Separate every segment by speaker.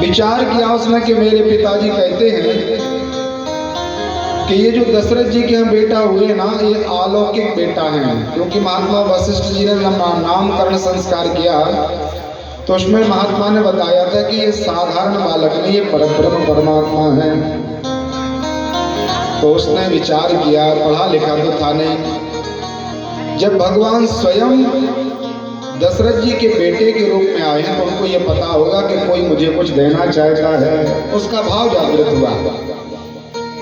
Speaker 1: विचार किया उसने कि मेरे पिताजी कहते हैं कि ये जो दशरथ जी के बेटा हुए ना, ये अलौकिक बेटा हैं, क्योंकि महात्मा वशिष्ठ जी ने नामकरण संस्कार किया तो उसमें महात्मा ने बताया था कि ये साधारण बालक नहीं, ये परब्रह्म परमात्मा है। तो उसने विचार किया, पढ़ा लिखा तो था नहीं। जब भगवान स्वयं दशरथ जी के बेटे के रूप में आए हैं तो उनको ये पता होगा कि कोई मुझे कुछ देना चाहता है। उसका भाव जागृत हुआ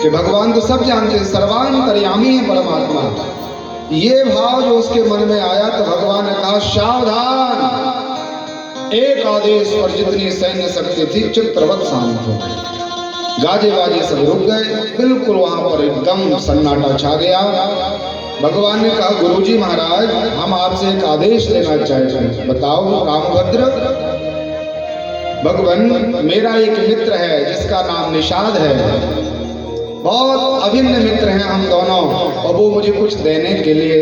Speaker 1: कि भगवान तो सब जानते हैं, सर्वांतर्यामी है परमात्मा। ये भाव जो उसके मन में आया तो भगवान ने कहा सावधान, एक आदेश पर जितनी सैन्य शक्ति थी चित्रवत शांत हो गई। गाजे बाजे सब रुक गए, बिल्कुल वहां पर एकदम सन्नाटा छा गया। भगवान ने कहा गुरुजी महाराज, हम आपसे एक आदेश लेना चाहते हैं, बताओ। रामभद्र, भगवान मेरा एक मित्र है जिसका नाम निषाद है, बहुत अभिन्न मित्र हैं हम दोनों, और वो मुझे कुछ देने के लिए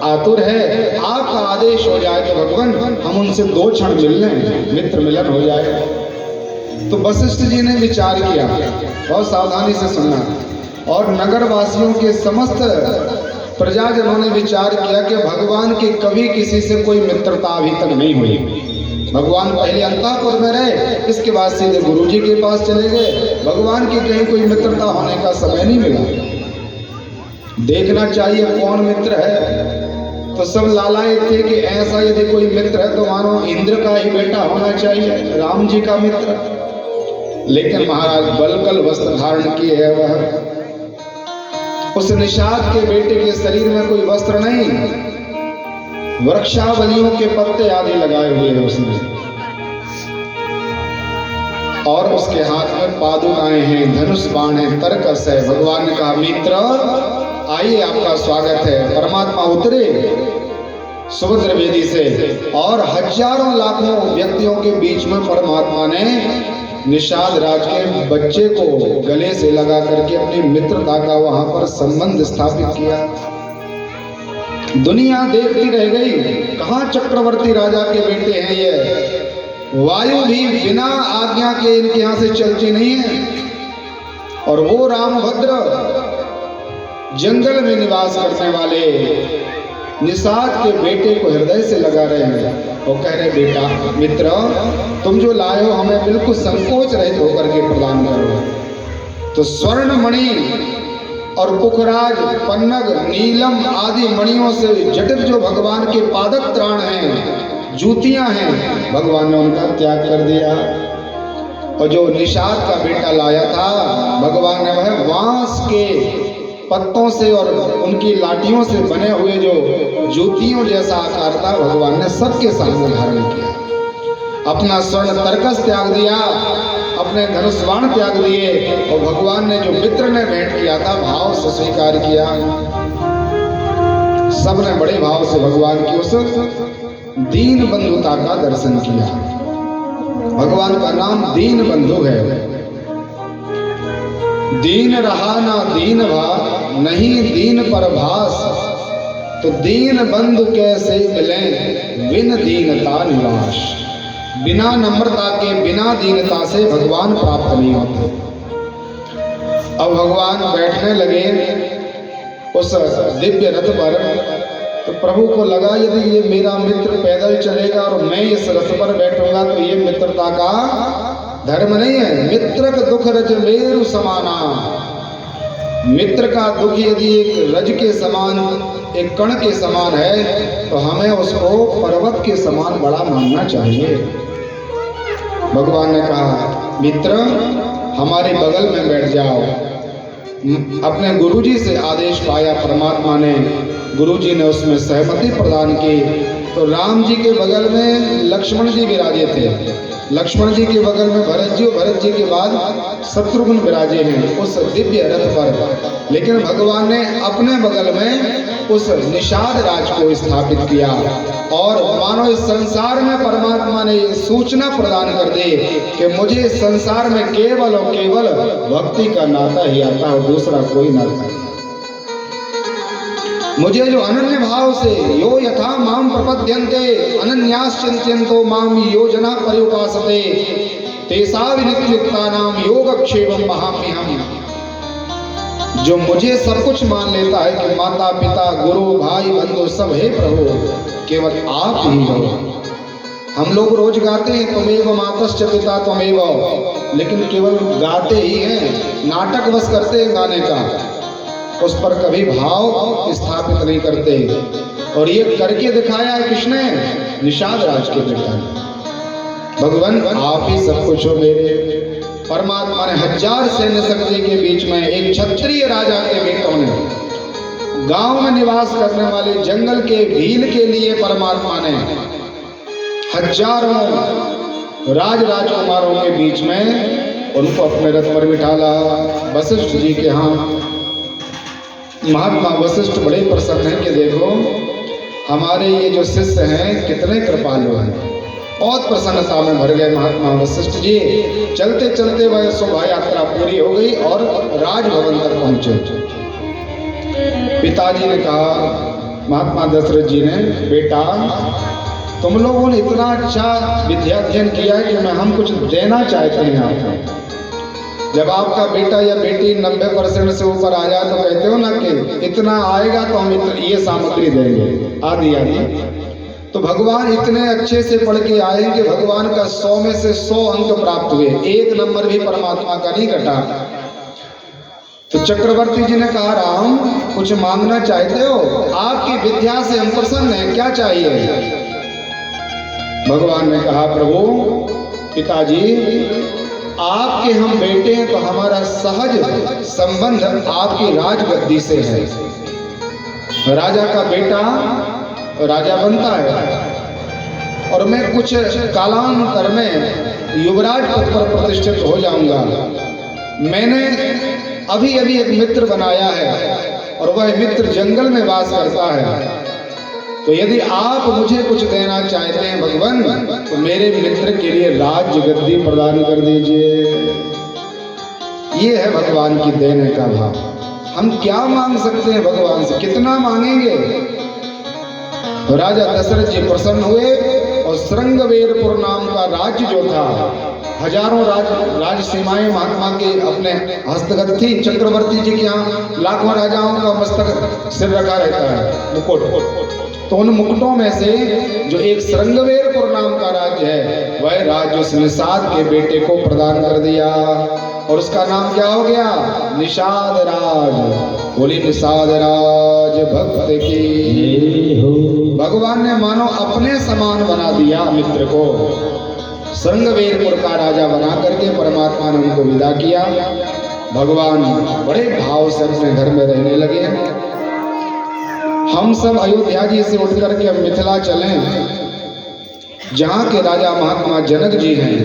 Speaker 1: आतुर है। आपका आदेश हो जाए तो भगवान हम उनसे 2 क्षण मिल लें, मित्र मिलन हो जाए। तो वशिष्ठ जी ने विचार किया, बहुत सावधानी से सुनना, और नगर वासियों के समस्त प्रजाजनों ने विचार किया कि भगवान की कभी किसी से कोई मित्रता अभी तक नहीं हुई। भगवान पहले अंतःपुर में रहे, इसके बाद सीधे गुरुजी के पास चले गए। भगवान की कहीं कोई मित्रता होने का समय नहीं मिला। देखना चाहिए कौन मित्र है। तो सब लालायित थे कि ऐसा यदि कोई मित्र है तो मानो इंद्र का ही बेटा होना चाहिए, राम जी का मित्र। लेकिन महाराज बलकल वस्त्र धारण किए है वह। उस निषाद के बेटे के शरीर में कोई वस्त्र नहीं, वृक्षावलियों के पत्ते आदि लगाए हुए हैं उसने, और उसके हाथ में पादुकाएं हैं, धनुष बाण है, तरकस है। भगवान ने कहा मित्र आइए, आपका स्वागत है। परमात्मा उतरे सुभद्र वेदी से, और हजारों लाखों व्यक्तियों के बीच में परमात्मा ने निषाद राज के बच्चे को गले से लगा करके अपनी मित्रता का वहां पर संबंध स्थापित किया। दुनिया देखती रह गई, कहां चक्रवर्ती राजा के बेटे हैं ये। वायु भी बिना आज्ञा के इनके यहां से चलती नहीं है। और वो रामभद्र जंगल में निवास करने वाले निषाद के बेटे को हृदय से लगा रहे हैं और कह रहे बेटा मित्र, तुम जो लाए हो हमें बिल्कुल संकोच रहित होकर के प्रदान करो। तो स्वर्ण मणि और पुखराज, पन्नग, नीलम आदि मणियों से जटित जो भगवान के पादक त्राण हैं, जूतियां हैं, भगवान ने उनका त्याग कर दिया। और जो निषाद का बेटा लाया था, भगवान ने वह वांस के पत्तों से और उनकी लाठियों से बने हुए जो जूतियों जैसा आकार था, भगवान ने सबके सामने धारण किया। अपना स्वर्ण तरकस त्याग दिया, अपने धनुष बाण त्याग दिए, और भगवान ने जो मित्र ने भेंट किया था भाव से स्वीकार किया। सबने बड़े भाव से भगवान की उस दीन बंधुता का दर्शन किया। भगवान का नाम दीन बंधु है। दीन रहा ना दीन भा, नहीं दीन पर भास, तो दीन बंधु कैसे मिले बिन दीनता निवास। बिना नम्रता के, बिना दीनता से भगवान प्राप्त नहीं होते। अब भगवान बैठने लगे उस दिव्य रथ पर, तो प्रभु को लगा यदि ये मेरा मित्र पैदल चलेगा और मैं इस रथ पर बैठूंगा तो ये मित्रता का धर्म नहीं है। मित्र का दुख रज मेरु समाना। मित्र का दुख यदि एक रज के समान, एक कण के समान है, तो हमें उसको पर्वत के समान बड़ा मानना चाहिए। भगवान ने कहा मित्र हमारे बगल में बैठ जाओ। अपने गुरुजी से आदेश पाया परमात्मा ने, गुरुजी ने उसमें सहमति प्रदान की। तो राम जी के बगल में लक्ष्मण जी विराजे थे, लक्ष्मण जी के बगल में भरत जी, भरत जी के बाद शत्रुघ्न विराजे हैं उस दिव्य रथ पर। लेकिन भगवान ने अपने बगल में उस निषाद राज को स्थापित किया, और मानो इस संसार में परमात्मा ने सूचना प्रदान कर दी कि मुझे इस संसार में केवल और केवल भक्ति का नाता ही आता है, दूसरा कोई नाता नहीं। मुझे जो अनन्य भाव से यो यथा माम प्रपद्यन्ते अनन्यास चिंत्यन्तो माम योजना पर्युपासते, तेसा विनित्युक्तानाम योगक्षेमं महाम्यहम्। जो मुझे सब कुछ मान लेता है कि माता पिता गुरु भाई बंधु सब है प्रभु, केवल आप ही हो। हम लोग रोज गाते हैं त्वमेव मातश्च पिता त्वमेव, लेकिन केवल गाते ही हैं, नाटक बस करते हैं गाने का, उस पर कभी भाव स्थापित नहीं करते। और ये करके दिखाया है किसने? निषाद राज के बेटा ने। भगवान आप ही सब कुछ हो मेरे। परमात्मा ने 1000 सैन्य शक्ति के बीच में एक क्षत्रिय राजा के बेटों ने, गांव में निवास करने वाले जंगल के भील के लिए परमात्मा ने हजारों राजकुमारों के बीच में उनको अपने रथ पर बिठाला। वशिष्ठ जी के यहाँ महात्मा वशिष्ठ बड़े प्रसन्न हैं कि देखो हमारे ये जो शिष्य हैं कितने कृपालु हैं। बहुत प्रसन्नता में भर गए महात्मा वशिष्ठ जी। चलते चलते वह शोभा यात्रा पूरी हो गई और राजभवन तक पहुंचे। पिताजी ने कहा, महात्मा दशरथ जी ने, बेटा तुम लोगों ने इतना अच्छा विद्याध्ययन किया है कि हम कुछ देना चाहते हैं आपको। जब आपका बेटा या बेटी 90% से ऊपर आ जाए तो कहते हो ना कि इतना आएगा तो हम ये सामग्री देंगे, आदि आदि। तो भगवान इतने अच्छे से पढ़ के आए कि भगवान का 100 में से 100 अंक प्राप्त हुए, 1 नंबर भी परमात्मा का नहीं घटा। तो चक्रवर्ती जी ने कहा, राम कुछ मांगना चाहते हो? आपकी विद्या से हम प्रसन्न हैं, क्या चाहिए? भगवान ने कहा, प्रभु पिताजी आपके हम बेटे हैं तो हमारा सहज संबंध आपकी राजगद्दी से है। राजा का बेटा राजा बनता है और मैं कुछ कालांतर में युवराज पद पर प्रतिष्ठित हो जाऊंगा। मैंने अभी अभी एक मित्र बनाया है और वह मित्र जंगल में वास करता है। तो यदि आप मुझे कुछ देना चाहते हैं भगवान, तो मेरे मित्र के लिए राज्य गद्दी प्रदान कर दीजिए। ये है भगवान की देने का भाव। हम क्या मांग सकते हैं भगवान से, कितना मांगेंगे? तो राजा दशरथ जी प्रसन्न हुए और श्रृंगवेरपुर नाम का राज्य जो था, हजारों राज सीमाएं महात्मा के अपने हस्तगत थी। चक्रवर्ती जी के यहाँ लाखों राजाओं का मस्तक सिर रखा रहता है, मुकुट। तो उन मुकुटों में से जो एक श्रृंगवेरपुर नाम का राज्य है, वह राज्य उस निषाद के बेटे को प्रदान कर दिया और उसका नाम क्या हो गया? निषाद राज। बोली निषाद राज भक्त की। भगवान ने मानो अपने समान बना दिया मित्र को। श्रृंगवेरपुर का राजा बना करके परमात्मा ने उनको विदा किया। भगवान बड़े भाव से अपने घर में रहने लगे। हम सब अयोध्या जी से उठ करके अब मिथिला चलें, जहाँ के राजा महात्मा जनक जी हैं।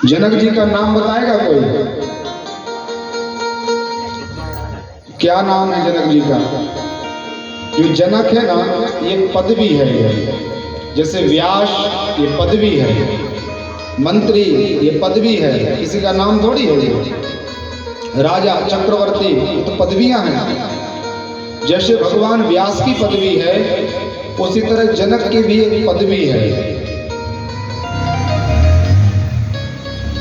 Speaker 1: जनक जी का नाम बताएगा कोई? क्या नाम है जनक जी का? जो जनक है ना, ये पदवी है। जैसे व्यास ये पदवी है, मंत्री ये पदवी है, किसी का नाम थोड़ी है। राजा चक्रवर्ती तो पदवियां हैं। जैसे भगवान व्यास की पदवी है, उसी तरह जनक की भी एक पदवी है।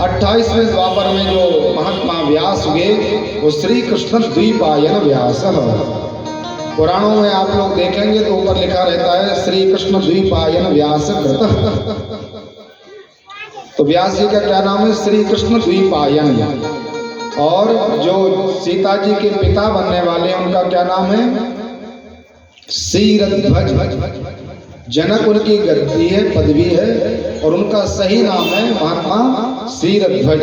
Speaker 1: 28वें द्वापर में जो महात्मा व्यास हुए वो श्री कृष्ण द्विपायन व्यास। पुराणों में आप लोग देखेंगे तो ऊपर लिखा रहता है श्री कृष्ण द्विपायन व्यास कृत। तो व्यास जी का क्या नाम है? श्री कृष्ण द्विपायन। और जो सीता जी के पिता बनने वाले हैं उनका क्या नाम है? सीरध्वज। जनक उनकी गद्दी है, पदवी है, और उनका सही नाम है महात्मा सीरध्वज।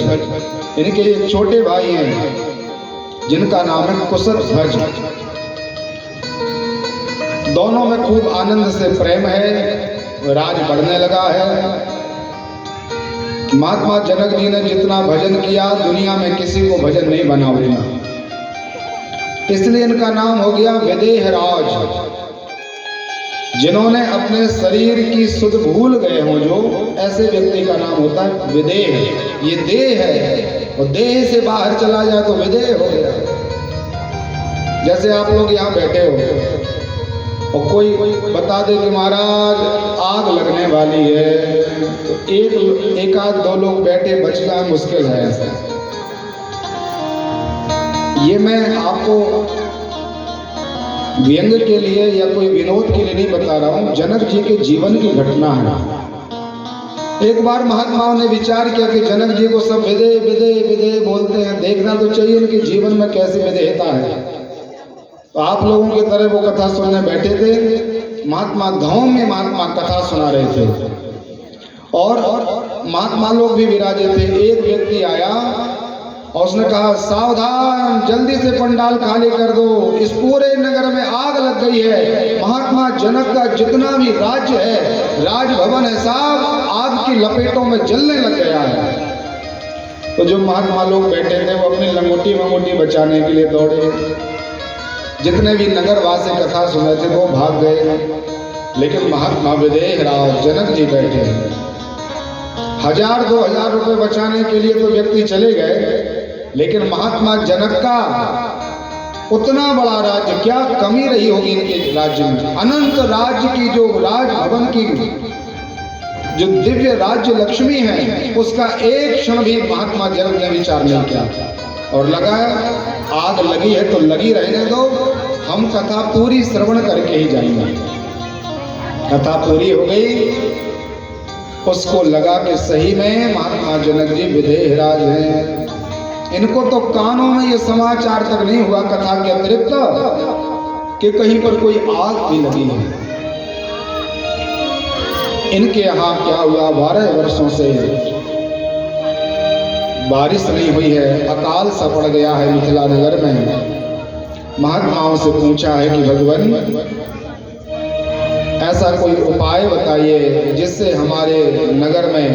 Speaker 1: इनके एक छोटे भाई हैं जिनका नाम है कुशध्वज। दोनों में खूब आनंद से प्रेम है, राज बढ़ने लगा है। महात्मा जनक जी ने जितना भजन किया, दुनिया में किसी को भजन नहीं बना उतना, इसलिए इनका नाम हो गया विदेह राज। जिन्होंने अपने शरीर की सुध भूल गए हों, जो ऐसे व्यक्ति का नाम होता है विदेह। ये देह है और देह से बाहर चला जाए तो विदेह हो गया। जैसे आप लोग यहाँ बैठे हो, और कोई बता दे कि महाराज आग लगने वाली है, तो एक आध दो लोग बैठे बचना मुश्किल है। ऐसा ये मैं आपको व्यंग के लिए या कोई विनोद के लिए नहीं बता रहा हूं, जनक जी के जीवन की घटना है। एक बार महात्माओं ने विचार किया कि जनक जी को सब विदे विदे विदे बोलते हैं, देखना तो चाहिए उनके जीवन में कैसी विदेहता है। तो आप लोगों की तरह वो कथा सुनने बैठे थे। महात्मा गांव में महात्मा कथा सुना रहे थे और महात्मा लोग भी विराजे थे। एक व्यक्ति आया और उसने कहा, सावधान, जल्दी से पंडाल खाली कर दो, इस पूरे नगर में आग लग गई है। महात्मा जनक का जितना भी राज्य है, राजभवन है, सब आग की लपेटों में जलने लग गया है। तो जो महात्मा लोग बैठे थे वो अपनी लंगोटी मंगोटी बचाने के लिए दौड़े। जितने भी नगरवासी कथा सुने थे वो भाग गए, लेकिन महात्मा विदेह राव जनक जी बैठे। 1000-2000 रुपए बचाने के लिए तो व्यक्ति चले गए, लेकिन महात्मा जनक का उतना बड़ा राज्य, क्या कमी रही होगी इनके राज्य में। अनंत राज्य की जो राजभवन की जो दिव्य राज्य लक्ष्मी है, उसका एक क्षण भी महात्मा जनक ने विचार नहीं किया और लगा आग लगी है तो लगी रहने दो, हम कथा पूरी श्रवण करके ही जाएंगे। कथा पूरी हो गई, उसको लगा कि सही में महात्मा जनक जी विदेहराज हैं। इनको तो कानों में ये समाचार तक नहीं हुआ कथा के अतिरिक्त कि कहीं पर कोई आग भी लगी है। इनके यहाँ क्या हुआ, 12 वर्षों से बारिश नहीं हुई है, अकाल सा पड़ गया है मिथिला नगर में। महात्माओं से पूछा है कि भगवान ऐसा कोई उपाय बताइए जिससे हमारे नगर में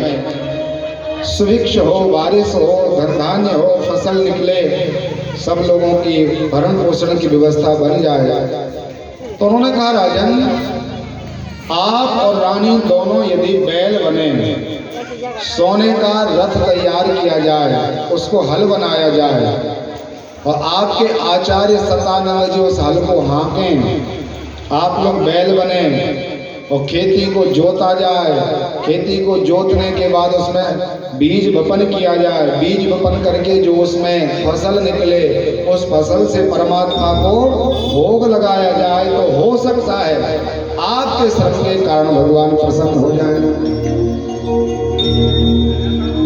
Speaker 1: सुभिक्ष हो, बारिश हो, धन धान्य हो, फसल निकले, सब लोगों की भरण पोषण की व्यवस्था बन जाए। तो उन्होंने कहा, राजन, आप और रानी दोनों यदि बैल बने, सोने का रथ तैयार किया जाए, उसको हल बनाया जाए और आपके आचार्य सतानंद जी उस हल को हाँकें, आप लोग बैल बने और खेती को जोता जाए, खेती को जोतने के बाद उसमें बीज वपन किया जाए, बीज वपन करके जो उसमें फसल निकले, उस फसल से परमात्मा को भोग लगाया जाए, तो हो सकता है आपके श्रम के कारण भगवान प्रसन्न हो जाए।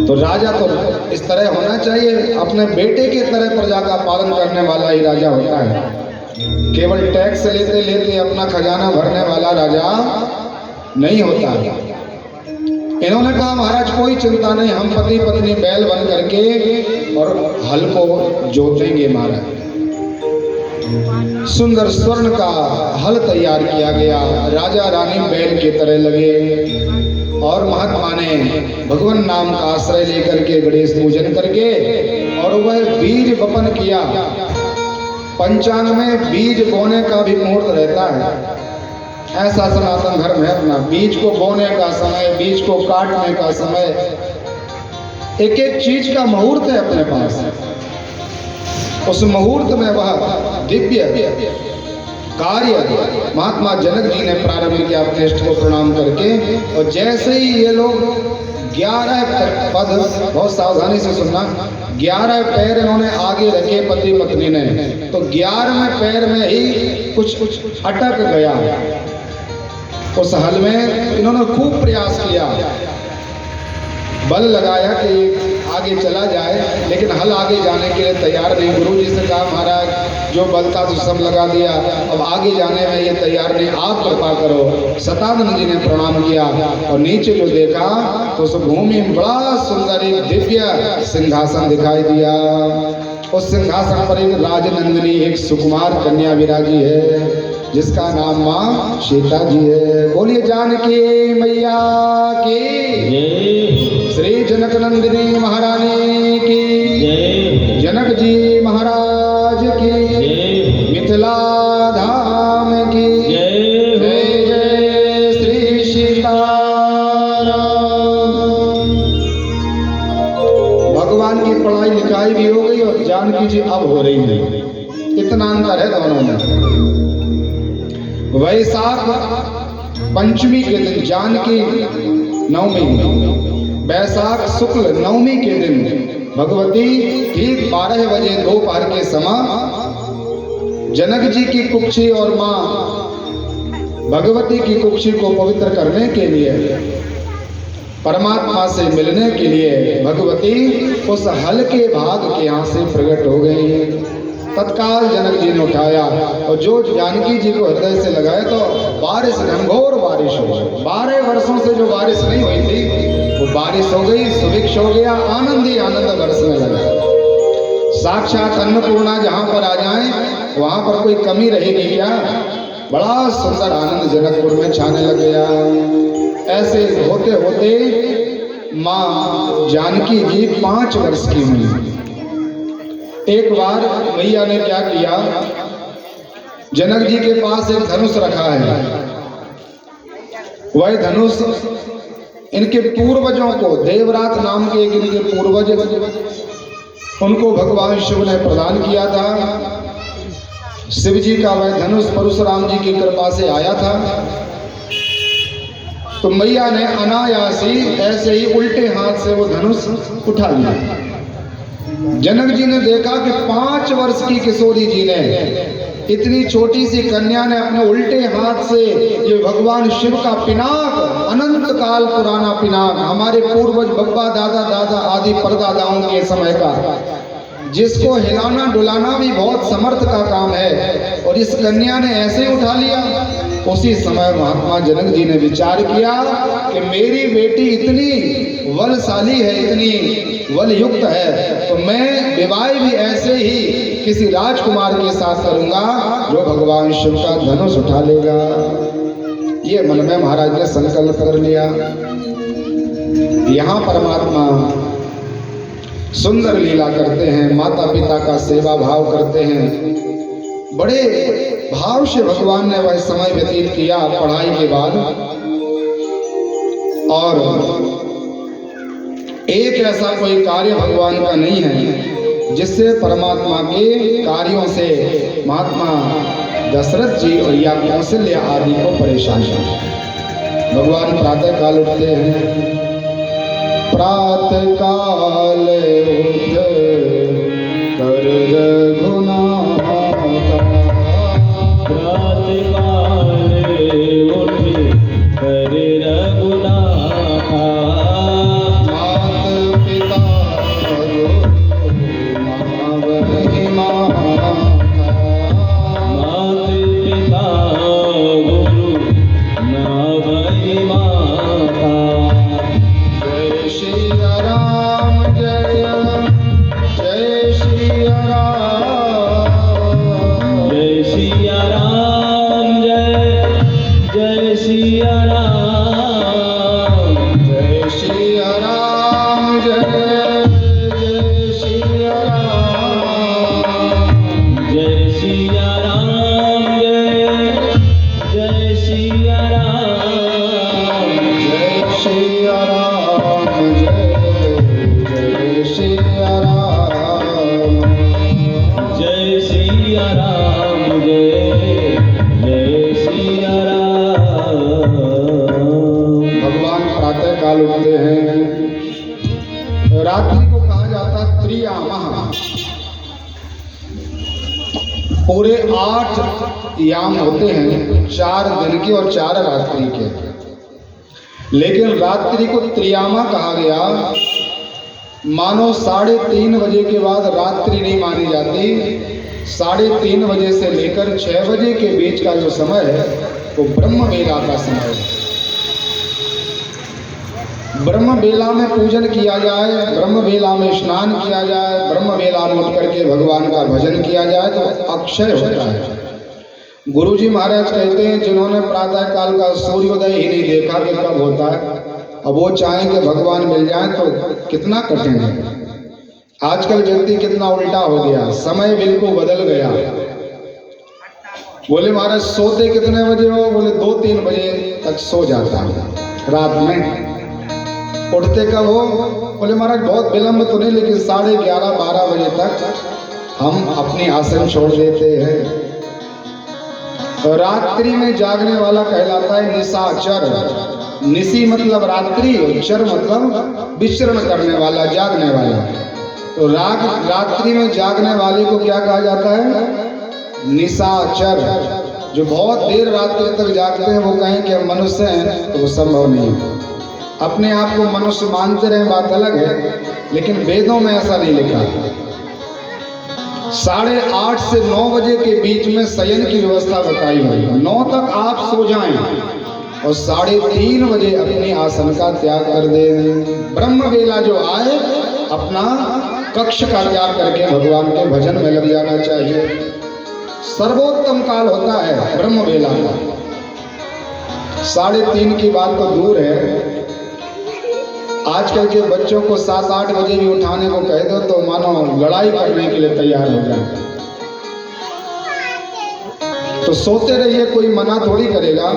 Speaker 1: तो राजा तो इस तरह होना चाहिए, अपने बेटे की तरह प्रजा का पालन करने वाला ही राजा होता है। केवल टैक्स लेते लेते अपना खजाना भरने वाला राजा नहीं होता। इन्होंने कहा, महाराज कोई चिंता नहीं, हम पति पत्नी बैल बन करके और हल को जोतेंगे। महाराज सुंदर स्वर्ण का हल तैयार किया गया, राजा रानी बैल की तरह लगे और महात्मा ने भगवान नाम का आश्रय लेकर के गणेश पूजन करके और वह बीज वपन किया। पंचांग में बीज बोने का भी मुहूर्त रहता है, ऐसा सनातन धर्म है अपना। बीज को बोने का समय, बीज को काटने का समय, एक एक चीज का मुहूर्त है अपने पास। उस मुहूर्त में वह दिव्य कार्य महात्मा जनक जी ने प्रारंभ किया अपने इष्ट को प्रणाम करके। और जैसे ही ये लोग 11 पद, बहुत सावधानी से सुनना, 11 पैर इन्होंने आगे रखे पति पत्नी ने, तो 11वें पैर में ही कुछ अटक गया। उस हल में इन्होंने खूब प्रयास किया, बल लगाया कि आगे चला जाए, लेकिन हल आगे जाने के लिए तैयार नहीं। गुरु जी से कहा, महाराज जो बल था तो सब लगा दिया, अब आगे जाने में ये तैयार नहीं, आप कृपा करो। सतानंद जी ने प्रणाम किया और नीचे जो देखा तो उस भूमि में बड़ा सुंदर एक दिव्य सिंहासन दिखाई दिया। उस सिंहासन पर एक राजनंदिनी, एक सुकुमार कन्या विराजी है, जिसका नाम माँ सीता जी है। बोलिए जानकी मैया की, श्री जनक नंदिनी महारानी की, जनक जी महाराज की, मिथिला धाम की जय जय श्री सीताराम। भगवान की पढ़ाई लिखाई भी हो गई और जानकी जी अब हो रही है, इतना अंतर है दोनों में। वैशाख पंचमी के दिन जानकी नवमी, वैशाख शुक्ल नवमी के दिन भगवती ठीक 12 बजे दोपहर के समय जनक जी की कुक्षी और मां भगवती की कुक्षी को पवित्र करने के लिए, परमात्मा से मिलने के लिए भगवती उस हल्के भाग के यहाँ से प्रकट हो गई। तत्काल जनक जी ने उठाया और जो जानकी जी को हृदय से लगाया तो बारिश, घनघोर बारिश हो गई। 12 वर्षों से जो बारिश नहीं हुई थी वो बारिश हो गई, सुभिक्ष हो गया, आनंद ही आनंद बरसने लगा। साक्षात अन्नपूर्णा जहाँ पर आ जाए वहाँ पर कोई कमी रहेगी क्या? बड़ा सुंदर आनंद जनकपुर में छाने लग गया। ऐसे होते होते माँ जानकी जी 5 वर्ष की हुई। एक बार मैया ने क्या किया, जनक जी के पास एक धनुष रखा है। वह धनुष इनके पूर्वजों को, देवरात नाम के एक इनके पूर्वज, उनको भगवान शिव ने प्रदान किया था। शिव जी का वह धनुष परशुराम जी की कृपा से आया था। तो मैया ने अनायासी ऐसे ही उल्टे हाथ से वो धनुष उठा लिया। जनक जी ने देखा कि 5 वर्ष की किशोरी जी ने, इतनी छोटी सी कन्या ने अपने उल्टे हाथ से ये भगवान शिव का पिनाक, अनंत काल पुराना पिनाक, हमारे पूर्वज बब्बा दादा दादा आदि परदादाओं के समय का, जिसको हिलाना डुलाना भी बहुत समर्थ का काम है, और इस कन्या ने ऐसे उठा लिया। उसी समय महात्मा जनक जी ने विचार किया कि मेरी बेटी इतनी बलशाली है, इतनी बल युक्त है, तो मैं विवाह भी ऐसे ही किसी राजकुमार के साथ करूंगा जो भगवान शिव का धनुष उठा लेगा। ये मन में महाराज ने संकल्प कर लिया। यहाँ परमात्मा सुंदर लीला करते हैं, माता पिता का सेवा भाव करते हैं। बड़े भाव से भगवान ने वह समय व्यतीत किया पढ़ाई के बाद, और एक ऐसा कोई कार्य भगवान का नहीं है जिससे परमात्मा के कार्यों से महात्मा दशरथ जी और या कौशल्या आदि को परेशान है। भगवान प्रातः काल उठते हैं, प्रातः काल उठ कर रघुनाथ, प्रातः काल उठ कर रघुनाथ, मात पिता गुरु मावहि माता, मात पिता गुरु मावहि माता। जय श्री राम जय जय श्री राम, जय श्री राम जय जय श्री राम, जय श्री राम जय जय श्री राम, जय श्री राम जय जय श्री राम, जय श्री राम जय जय श्री राम, जय श्री राम जय जय श्री राम। भगवान प्रातः काल उठते हैं। रात्रि को कहा जाता त्रियामः। पूरे 8 याम होते हैं, 4 दिन के और 4 रात्रि के, लेकिन रात्रि को त्रियामा कहा गया। मानो 3:30 बजे के बाद रात्रि नहीं मानी जाती। 3:30 बजे से लेकर 6 बजे के बीच का जो समय है वो ब्रह्म बेला का समय है। ब्रह्म बेला में पूजन किया जाए, ब्रह्म बेला में स्नान किया जाए, ब्रह्म बेला में उठ करके भगवान का भजन किया जाए तो अक्षय होता है। गुरुजी महाराज कहते हैं जिन्होंने प्रातः काल का सूर्योदय ही नहीं देखा कि कब होता है, अब वो चाहें कि भगवान मिल जाए तो कितना कठिन है। आजकल व्यक्ति कितना उल्टा हो गया, समय बिल्कुल बदल गया। बोले महाराज सोते कितने बजे हो? बोले 2-3 बजे तक सो जाता हूँ रात में। उठते कब हो? बोले महाराज बहुत विलम्ब तो नहीं, लेकिन 11:30-12 बजे तक हम अपनी आसन छोड़ देते हैं। तो रात्रि में जागने वाला कहलाता है निशाचर। निशी मतलब रात्रि, चर मतलब विचरण करने वाला, जागने वाला। तो रात्रि में जागने वाले को क्या कहा जाता है? निशाचर। जो बहुत देर रात्रि तक जागते हैं वो कहें कि हम मनुष्य हैं, तो वो संभव नहीं है। अपने आप को मनुष्य मानते रहे बात अलग है, लेकिन वेदों में ऐसा नहीं लिखा। 8:30 से 9 बजे के बीच में शयन की व्यवस्था बताई है। 9 तक आप सो जाएं और 3:30 बजे अपनी आसन का त्याग कर दें। ब्रह्म वेला जो आए अपना कक्ष का त्याग करके भगवान के भजन में लग जाना चाहिए। सर्वोत्तम काल होता है ब्रह्म वेला का। 3:30 की बात तो दूर है, आजकल के बच्चों को 7-8 बजे भी उठाने को कह दो तो मानो लड़ाई करने के लिए तैयार हो जाए। तो सोते रहिए, कोई मना थोड़ी करेगा,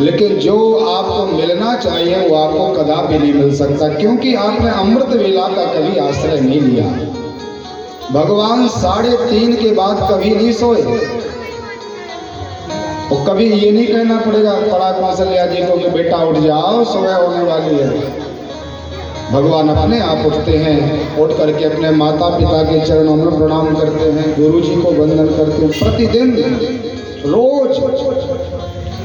Speaker 1: लेकिन जो आपको मिलना चाहिए वो आपको कदापि नहीं मिल सकता, क्योंकि आपने अमृत वेला का कभी आश्रय नहीं लिया। भगवान 3:30 के बाद कभी नहीं सोए। और कभी ये नहीं कहना पड़ेगा पड़ा कौशल्या जी को कि बेटा उठ जाओ, सुबह होने वाली है। भगवान अपने आप उठते हैं, उठ करके अपने माता पिता के चरणों में प्रणाम करते हैं, गुरु जी को वंदन करते हैं प्रतिदिन, रोज।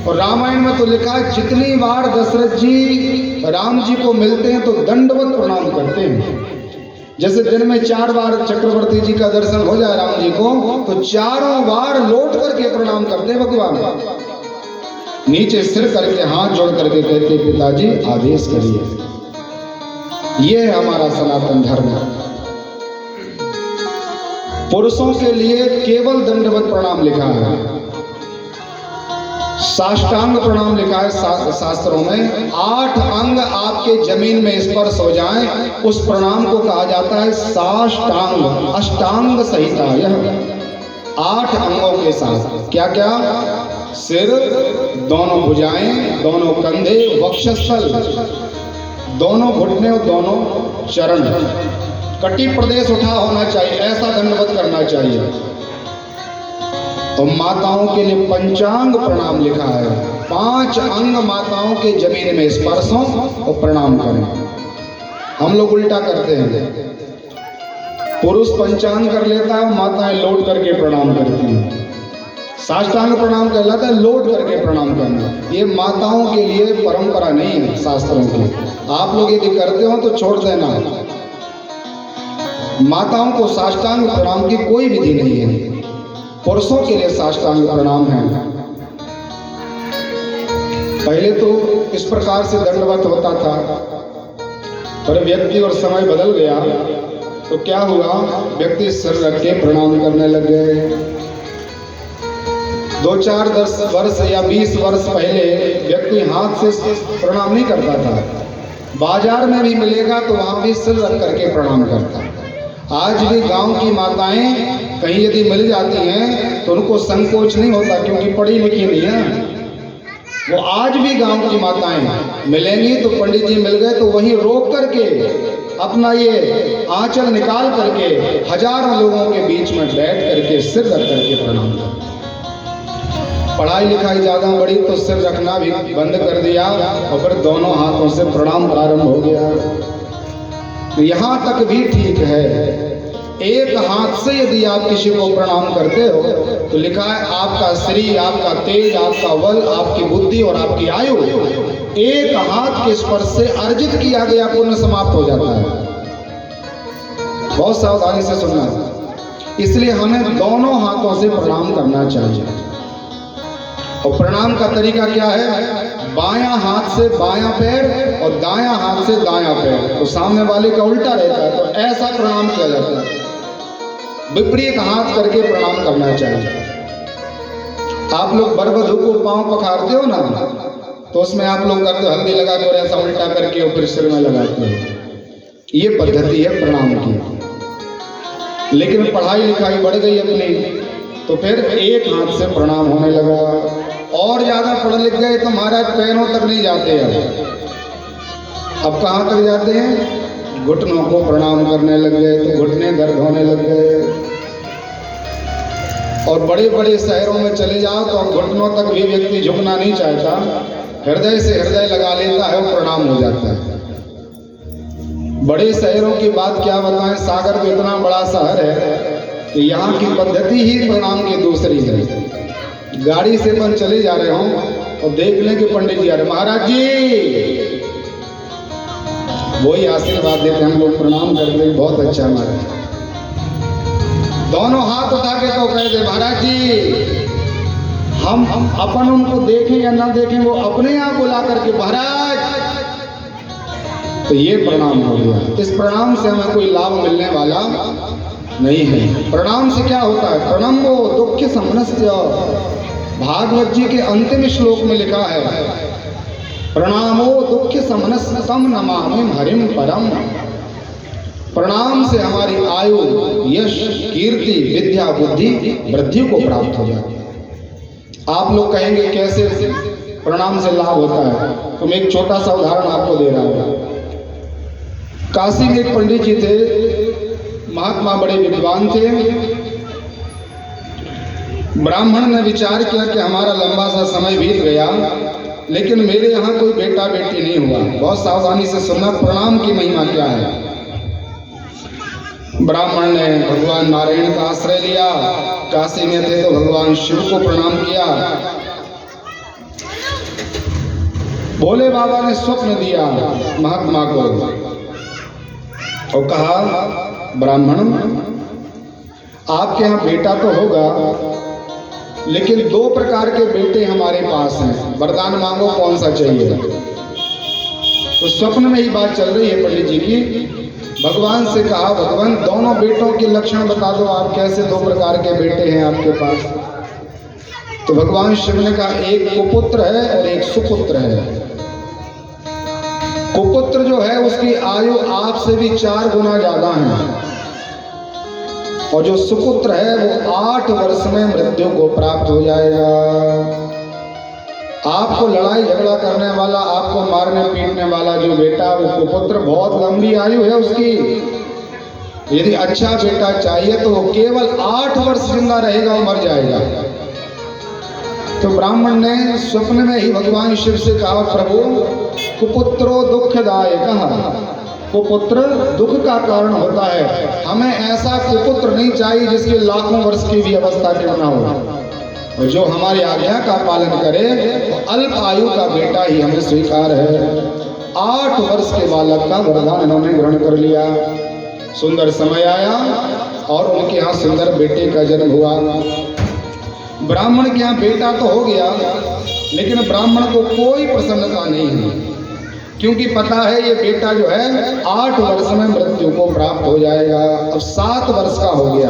Speaker 1: और रामायण में तो लिखा है जितनी बार दशरथ जी राम जी को मिलते हैं तो दंडवत प्रणाम करते हैं। जैसे दिन में 4 बार चक्रवर्ती जी का दर्शन हो जाए राम जी को, तो 4 बार लौट करके प्रणाम करते हैं भगवान। नीचे सिर करके हाथ जोड़ करके कहते पिताजी आदेश करिए। ये है हमारा सनातन धर्म। पुरुषों के लिए केवल दंडवत प्रणाम लिखा है, साष्टांग प्रणाम लिखा है शास्त्रों में। 8 अंग आपके जमीन में स्पर्श हो जाएं, उस प्रणाम को कहा जाता है साष्टांग। अष्टांग संहिता, यह 8 अंगों के साथ क्या क्या? सिर, दोनों भुजाएं, दोनों कंधे, वक्षस्थल, दोनों घुटने और दोनों चरण, कटी प्रदेश उठा होना चाहिए, ऐसा दंडवत करना चाहिए। और माताओं के लिए पंचांग प्रणाम लिखा है। 5 अंग माताओं के जमीन में स्पर्श हो और प्रणाम करें। हम लोग उल्टा करते हैं, पुरुष पंचांग कर लेता है, माताएं लौट करके प्रणाम करती हैं। साष्टांग प्रणाम कहलाता है लौट करके प्रणाम करना। ये माताओं के लिए परंपरा नहीं है शास्त्रों की। आप लोग यदि करते हो तो छोड़ देना। माताओं को साष्टांग प्रणाम की कोई विधि नहीं है, पुरुषों के लिए साष्टांग प्रणाम है। पहले तो इस प्रकार से दंडवत होता था, पर व्यक्ति और समय बदल गया तो क्या हुआ, व्यक्ति सिर रख के प्रणाम करने लग गए। 2-4 10 वर्ष या 20 वर्ष पहले व्यक्ति हाथ से प्रणाम नहीं करता था, बाजार में भी मिलेगा तो वहां भी सिर रख करके प्रणाम करता। आज भी गांव की माताएं कहीं यदि मिल जाती हैं तो उनको संकोच नहीं होता, क्योंकि पढ़ी लिखी नहीं है वो। आज भी गांव की माताएं मिलेंगी तो पंडित जी मिल गए तो वहीं रोक करके अपना ये आंचल निकाल करके हजारों लोगों के बीच में बैठ करके सिर रख करके प्रणाम करते। पढ़ाई लिखाई ज्यादा बढ़ी तो सिर रखना भी बंद कर दिया और फिर दोनों हाथों से प्रणाम प्रारंभ हो गया। यहाँ तक भी ठीक है, एक हाथ से यदि आप किसी को प्रणाम करते हो तो लिखा है आपका श्री, आपका तेज, आपका बल, आपकी बुद्धि और आपकी आयु एक हाथ के स्पर्श से अर्जित किया गया पुण्य समाप्त हो जाता है। बहुत सावधानी से सुनना, इसलिए हमें दोनों हाथों से प्रणाम करना चाहिए। और प्रणाम का तरीका क्या है? बायां हाथ से बायां पैर और दायां हाथ से दायां पैर, तो सामने वाले का उल्टा रहता है तो ऐसा प्रणाम किया जाता है। विपरीत हाथ करके प्रणाम करना चाहिए। आप लोग बरबधू को पांव पखारते हो ना, तो उसमें आप लोग करते हो हल्दी लगा कर ऐसा उल्टा करके और फिर सिर में लगाते हो। ये पद्धति है प्रणाम की। लेकिन पढ़ाई लिखाई बढ़ गई अपनी, तो फिर एक हाथ से प्रणाम होने लगा। और ज्यादा पढ़ लिख गए तो महाराज पैरों तक नहीं जाते हैं, अब कहाँ तक जाते हैं? घुटनों को प्रणाम करने लग गए तो घुटने दर्द होने लग गए। और बड़े बड़े शहरों में चले जाओ तो घुटनों तक भी व्यक्ति झुकना नहीं चाहता, हृदय से हृदय लगा लेता है और प्रणाम हो जाता है। बड़े शहरों की बात क्या बताएं, सागर तो इतना बड़ा शहर है कि यहाँ की पद्धति ही प्रणाम की दूसरी है। गाड़ी से अपन चले जा रहे हों और देख लें कि पंडित जी आ रहे, महाराज जी, वही आशीर्वाद देते, हम लोग प्रणाम करते हैं, बहुत अच्छा महाराज। दोनों हाथ उठा के तो कह दे, महाराज जी, हम अपन उनको देखें या ना देखें, वो अपने आप बुला करके महाराज, तो ये प्रणाम हो गया। इस प्रणाम से हमें कोई लाभ मिलने वाला नहीं है। प्रणाम से क्या होता है? प्रणम्बो दुख समनस्य, भागवत जी के अंतिम श्लोक में लिखा है, प्रणामो दुख समनस्य तम नमामि हरिम परम। प्रणाम से हमारी आयु, यश, कीर्ति, विद्या, बुद्धि, वृद्धि को प्राप्त हो जाती है। आप लोग कहेंगे कैसे प्रणाम से लाभ होता है? तो मैं एक छोटा सा उदाहरण आपको दे रहा हूँ। काशी में एक पंडित जी थे, महात्मा, बड़े विद्वान थे। ब्राह्मण ने विचार किया कि हमारा लंबा सा समय बीत गया, लेकिन मेरे यहाँ कोई बेटा बेटी नहीं हुआ। बहुत सावधानी से सुनना, प्रणाम की महिमा क्या है। ब्राह्मण ने भगवान नारायण का आश्रय लिया, काशी में थे तो भगवान शिव को प्रणाम किया। भोले बाबा ने स्वप्न दिया महात्मा को और कहा, ब्राह्मण, आपके यहाँ बेटा तो होगा, लेकिन 2 प्रकार के बेटे हमारे पास हैं, वरदान मांगो, कौन सा चाहिए। तो स्वप्न में ही बात चल रही है पंडित जी की। भगवान से कहा, भगवान, दोनों बेटों के लक्षण बता दो, आप कैसे 2 प्रकार के बेटे हैं आपके पास। तो भगवान शिव ने कहा, एक कुपुत्र है और एक सुपुत्र है। कुपुत्र जो है उसकी आयु आपसे भी 4 गुना ज्यादा है, और जो सुपुत्र है वो 8 वर्ष में मृत्यु को प्राप्त हो जाएगा। आपको लड़ाई झगड़ा करने वाला, आपको मारने पीटने वाला जो बेटा, वो कुपुत्र, बहुत लंबी आयु है उसकी। यदि अच्छा बेटा चाहिए तो वो केवल 8 वर्ष जिंदा रहेगा और मर जाएगा। तो ब्राह्मण ने स्वप्न में ही भगवान शिव से कहा, प्रभु, कुपुत्रो दुखदायक, कुपुत्र दुख का कारण होता है, हमें ऐसा कुपुत्र नहीं चाहिए जिसके लाखों वर्ष की भी अवस्था क्यों ना हो, और जो हमारी आज्ञा का पालन करे, तो अल्प आयु का बेटा ही हमें स्वीकार है। 8 वर्ष के बालक का वरदान इन्होंने ग्रहण कर लिया। सुंदर समय आया और उनके यहाँ सुंदर बेटे का जन्म हुआ। ब्राह्मण के यहाँ बेटा तो हो गया, लेकिन ब्राह्मण को कोई प्रसन्नता नहीं है, क्योंकि पता है ये बेटा जो है 8 वर्ष में मृत्यु को प्राप्त हो जाएगा। अब 7 वर्ष का हो गया।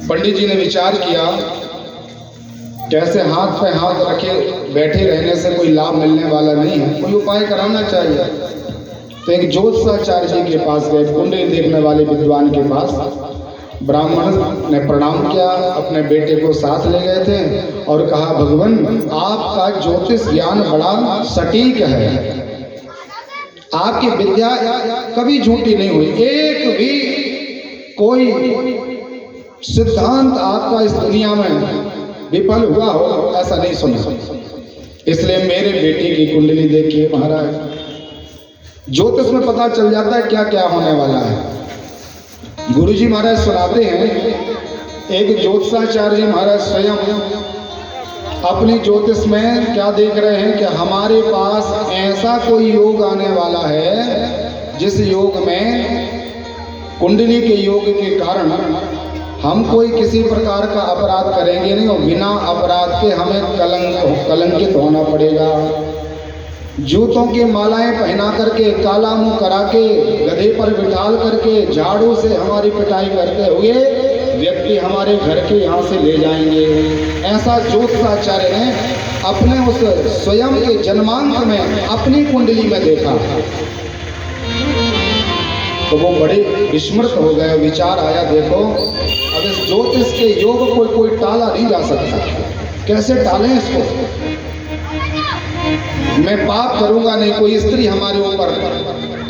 Speaker 1: पंडित जी ने विचार किया, कैसे हाथ पे हाथ रखे बैठे रहने से कोई लाभ मिलने वाला नहीं है, कोई उपाय कराना चाहिए। तो एक ज्योतिषाचार्य जी के पास गए, कुंडली देखने वाले विद्वान के पास। ब्राह्मण ने प्रणाम किया, अपने बेटे को साथ ले गए थे और कहा, भगवान, आपका ज्योतिष ज्ञान बड़ा सटीक है, आपकी विद्या कभी झूठी नहीं हुई, एक भी कोई सिद्धांत आपका इस दुनिया में विफल हुआ हो ऐसा नहीं सुना। इसलिए मेरे बेटे की कुंडली देखिए महाराज। ज्योतिष में पता चल जाता है क्या क्या होने वाला है। गुरुजी महाराज सुनाते हैं, एक ज्योतिषाचार्य जी महाराज स्वयं अपनी ज्योतिष में क्या देख रहे हैं कि हमारे पास ऐसा कोई योग आने वाला है जिस योग में कुंडली के योग के कारण हम कोई किसी प्रकार का अपराध करेंगे नहीं और बिना अपराध के हमें कलंकित होना पड़ेगा। जूतों की मालाएं पहना करके, काला मुंह करा के, गधे पर बिठाल करके, झाड़ू से हमारी पिटाई करते हुए व्यक्ति हमारे घर के यहाँ से ले जाएंगे। ऐसा ज्योतिषाचार्य ने अपने उस स्वयं के जन्मांत में अपनी कुंडली में देखा। तो वो बड़े विस्मृत हो गए। विचार आया, देखो अब इस ज्योतिष के योग को कोई टाला नहीं जा सकता, कैसे टालें इसको। मैं पाप करूंगा नहीं, कोई स्त्री हमारे ऊपर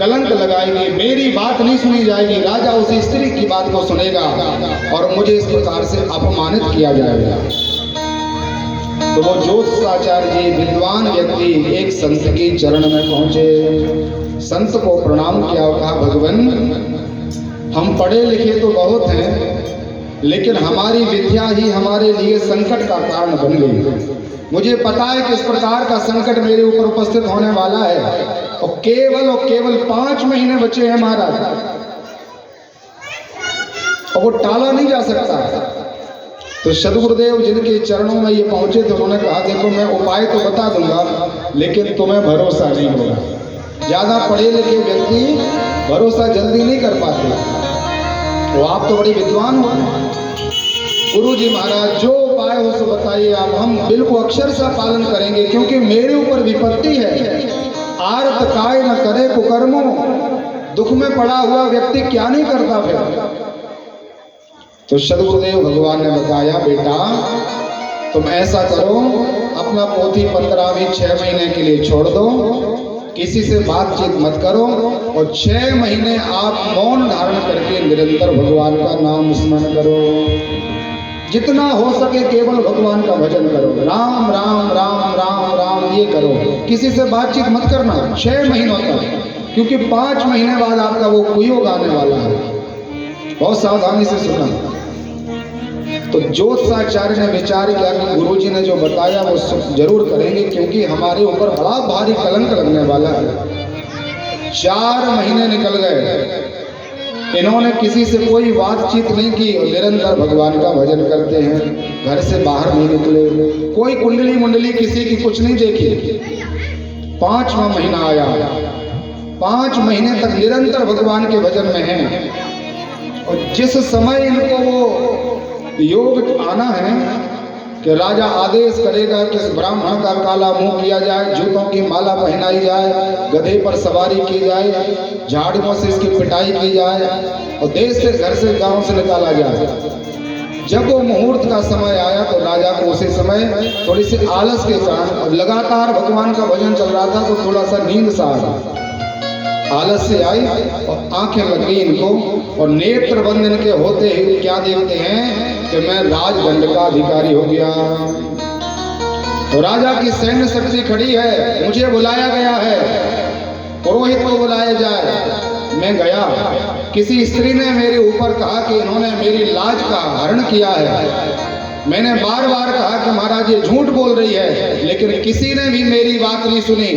Speaker 1: कलंक लगाएगी, मेरी बात नहीं सुनी जाएगी, राजा उसी स्त्री की बात को सुनेगा और मुझे इस प्रकार से अपमानित किया जाएगा। तो वो ज्योतिषाचार्य जी विद्वान व्यक्ति एक संत के चरण में पहुंचे, संत को प्रणाम किया और कहा, भगवान हम पढ़े लिखे तो बहुत हैं, लेकिन हमारी विद्या ही हमारे लिए संकट का कारण बन गई। मुझे पता है कि इस प्रकार का संकट मेरे ऊपर उपस्थित होने वाला है और केवल 5 महीने बचे हैं महाराज, और वो टाला नहीं जा सकता। तो सदगुरुदेव जिनके चरणों में ये पहुंचे थे उन्होंने कहा, देखो मैं उपाय तो बता दूंगा लेकिन तुम्हें भरोसा नहीं होगा। ज्यादा पढ़े लिखे व्यक्ति भरोसा जल्दी नहीं कर पाते, तो आप तो बड़ी विद्वान हो गुरु जी महाराज, जो उपाय हो सो बताइए आप, हम बिल्कुल अक्षर सा पालन करेंगे, क्योंकि मेरे ऊपर विपत्ति है। आर्त काय न करे कुकर्मो, दुख में पड़ा हुआ व्यक्ति क्या नहीं करता फिर। तो सदगुरुदेव भगवान ने बताया, बेटा तुम ऐसा करो, अपना पोथी पत्रा भी 6 महीने के लिए छोड़ दो, किसी से बातचीत मत करो और 6 महीने आप मौन धारण करके निरंतर भगवान का नाम स्मरण करो। जितना हो सके केवल भगवान का भजन करो, राम राम राम राम राम ये करो, किसी से बातचीत मत करना 6 महीनों तक, क्योंकि 5 महीने बाद आपका वो कुयोग आने वाला है। बहुत सावधानी से सुनना। तो ज्योतिषाचार्य ने विचार किया कि गुरुजी ने जो बताया वो जरूर करेंगे, क्योंकि हमारे ऊपर बड़ा भारी कलंक लगने वाला है। 4 महीने निकल गए, इन्होंने किसी से कोई बातचीत नहीं की और निरंतर भगवान का भजन करते हैं, घर से बाहर नहीं निकले, कोई कुंडली मुंडली किसी की कुछ नहीं देखी। 5वां महीना आया, 5 महीने तक निरंतर भगवान के भजन में हैं, और जिस समय इनको वो योग आना है कि राजा आदेश करेगा कि इस ब्राह्मण का काला मुंह किया जाए, जूतों की माला पहनाई जाए, गधे पर सवारी की जाए, झाड़ुओं से इसकी पिटाई की जाए और देश से घर से गांव से निकाला जाए। जब वो मुहूर्त का समय आया तो राजा को उसी समय थोड़ी सी आलस के कारण, और लगातार भगवान का भजन चल रहा था तो थोड़ा सा नींद सा आ गया, आलस से आई और आंखें लग गई इनको, और नेत्र बंद इनके होते ही क्या देखते हैं कि मैं राजदंड का अधिकारी हो गया। तो राजा की सैन्य शक्ति खड़ी है, मुझे बुलाया गया है, पुरोहित को बुलाया जाए। मैं गया, किसी स्त्री ने मेरे ऊपर कहा कि इन्होंने मेरी लाज का हरण किया है। मैंने बार बार कहा कि महाराज ये झूठ बोल रही है, लेकिन किसी ने भी मेरी बात नहीं सुनी।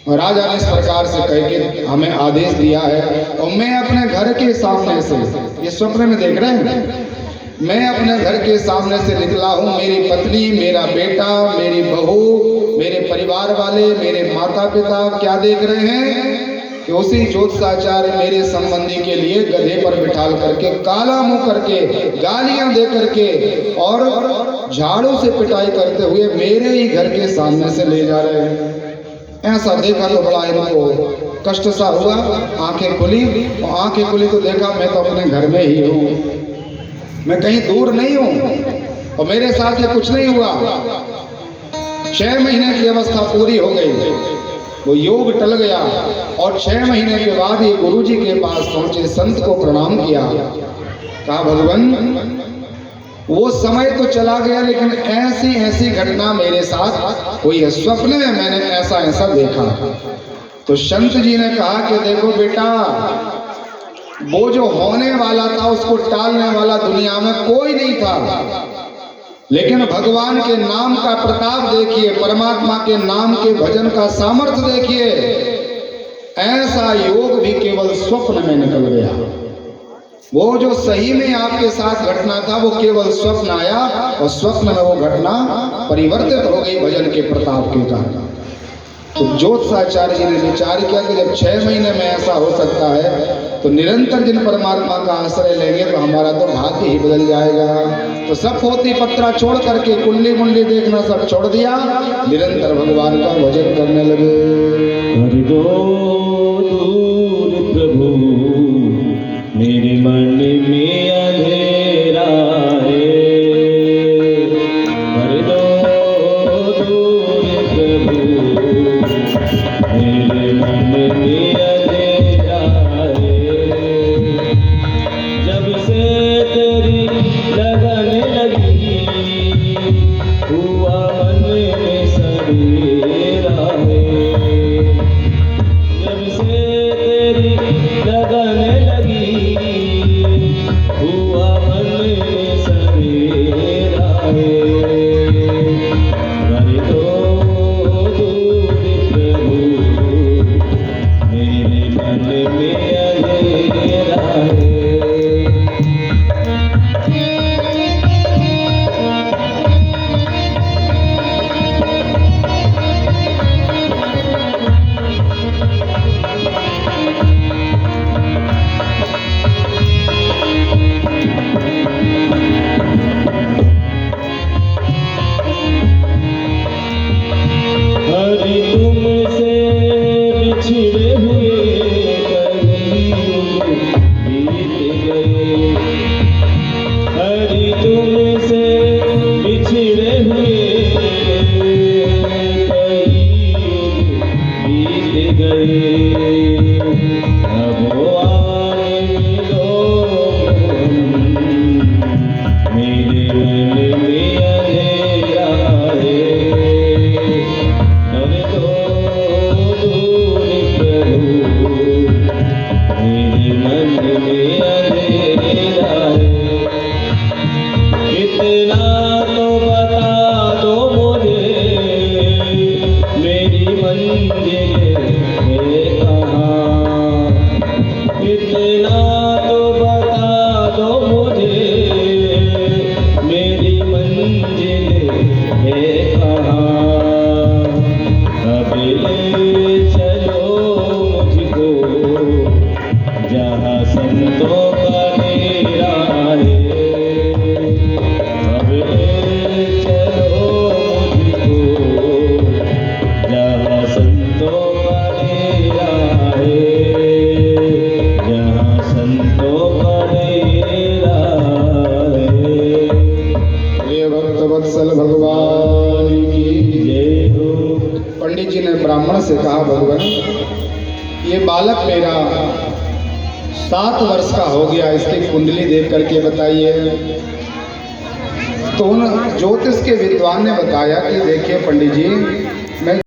Speaker 1: राजा ने इस प्रकार से कह के हमें आदेश दिया है, और मैं अपने घर के सामने से, ये स्वप्न में देख रहे हैं, मैं अपने घर के सामने से निकला हूँ। मेरी पत्नी, मेरा बेटा, मेरी बहू, मेरे परिवार वाले, मेरे माता पिता क्या देख रहे हैं कि उसी ज्योतिषाचार्य मेरे संबंधी के लिए गधे पर बिठाल करके, काला मुंह करके, गालियां दे करके और झाड़ू से पिटाई करते हुए मेरे ही घर के सामने से ले जा रहे हैं। ऐसा देखा तो बड़ा इनको कष्ट सा हुआ, आंखें खुली, और आंखें खुली तो देखा मैं तो अपने घर में ही हूँ, मैं कहीं दूर नहीं हूँ, और मेरे साथ ये कुछ नहीं हुआ। 6 महीने की अवस्था पूरी हो गई, वो योग टल गया, और 6 महीने के बाद ये गुरुजी के पास पहुंचे, संत को प्रणाम किया, कहा भगवान वो समय तो चला गया, लेकिन ऐसी ऐसी घटना मेरे साथ हुई है, स्वप्न में मैंने ऐसा ऐसा देखा। तो संत जी ने कहा कि देखो बेटा, वो जो होने वाला था उसको टालने वाला दुनिया में कोई नहीं था, लेकिन भगवान के नाम का प्रताप देखिए, परमात्मा के नाम के भजन का सामर्थ्य देखिए। ऐसा योग भी केवल स्वप्न में निकल गया। वो जो सही में आपके साथ घटना था वो केवल स्वप्न आया, और स्वप्न में वो घटना परिवर्तित हो गई भजन के प्रताप के कारण। तो ज्योतिषाचार्य जी ने विचार किया कि जब 6 महीने में ऐसा हो सकता है, तो निरंतर जिन परमात्मा का आश्रय लेंगे तो हमारा तो भाग्य ही बदल जाएगा। तो सब पोथी पत्रा छोड़ करके, कुंडली मुंडली देखना सब छोड़ दिया, निरंतर भगवान का भजन करने लगे।
Speaker 2: कर दो दूर प्रभु मेरे मन में अंधेरा है, कर दो दूर प्रभु मेरे मन में गए, अब आए मिलो मेरे मन में अंधेरा है, कर दो दूर प्रभु मेरे मन में अंधेरा है। इतना तो बता दो मुझे मेरी मंजिल है कहाँ, इतना तो बता दो मुझे मेरी मंजिल है कहाँ, अब ले चलो मुझको जहाँ संतों का डेरा है, अब ले चलो मुझको जहाँ संतों का डेरा है, जहाँ संतों का डेरा है।
Speaker 1: प्रिय भक्त वत्सल भगवान की
Speaker 2: जय हो।
Speaker 1: पंडित जी ने ब्राह्मण से कहा, भगवान ये बालक मेरा 7 वर्ष का हो गया, इसकी कुंडली देख करके बताइए। तो उन ज्योतिष के विद्वान ने बताया कि देखिए पंडित जी, मैं